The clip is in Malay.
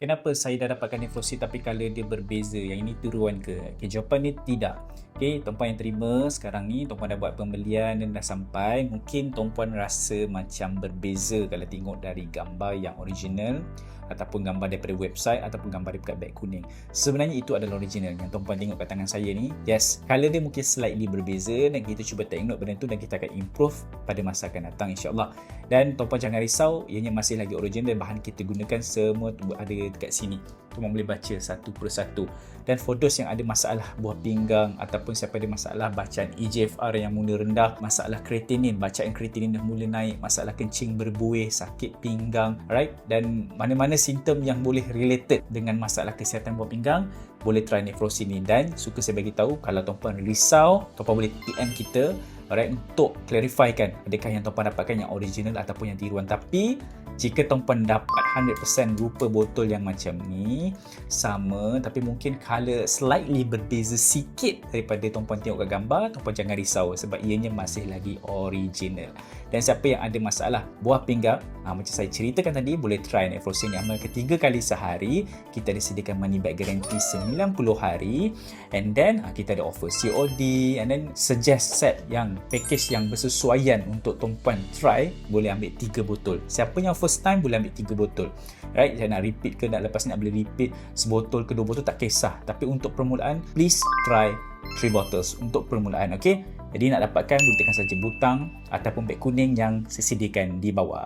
kenapa saya dah dapatkan nefrosit tapi colour dia berbeza? Yang ini tiruan ke? Okay, jawapan dia tidak. Okay, tuan-puan yang terima sekarang ni, tuan-puan dah buat pembelian dan dah sampai. Mungkin tuan-puan rasa macam berbeza kalau tengok dari gambar yang original ataupun gambar daripada website ataupun gambar daripada beg kuning. Sebenarnya itu adalah original yang tuan-puan tengok kat tangan saya ni. Yes, colour dia mungkin slightly berbeza dan kita cuba take note benda tu dan kita akan improve pada masa akan datang insya-Allah. Dan tuan-puan jangan risau, ianya masih lagi original dan bahan kita gunakan semua ada dekat sini. Tuan-puan boleh baca satu persatu. Dan for those yang ada masalah buah pinggang ataupun siapa ada masalah bacaan EGFR yang mula rendah, masalah kreatinin, bacaan kreatinin dah mula naik, masalah kencing berbuih, sakit pinggang, right? Dan mana-mana simptom yang boleh related dengan masalah kesihatan buah pinggang, boleh try nefrosin ni. Dan suka saya bagi tahu, kalau tuan-puan risau, tuan-puan boleh PM kita, alright, untuk clarifikan adakah yang tuan-puan dapatkan yang original ataupun yang tiruan. Tapi jika tuan-puan dapat 100% rupa botol yang macam ni sama, tapi mungkin colour slightly berbeza sikit daripada tuan-puan tengok kat gambar, tuan-puan jangan risau sebab ianya masih lagi original. Dan siapa yang ada masalah buah pinggang, macam saya ceritakan tadi, boleh try nefrosin yang amalkan 3 kali sehari. Kita ada sediakan money back guarantee 90 hari, and then kita ada offer COD, and then suggest set yang package yang bersesuaian untuk tuan-puan try. Boleh ambil 3 botol. Siapa yang first time boleh ambil 3 botol, right? Saya nak repeat ke nak lepas nak boleh repeat sebotol ke 2 botol tak kisah, tapi untuk permulaan please try 3 bottles untuk permulaan. Okay, jadi nak dapatkan boleh tekan saja butang ataupun beg kuning yang saya sediakan di bawah.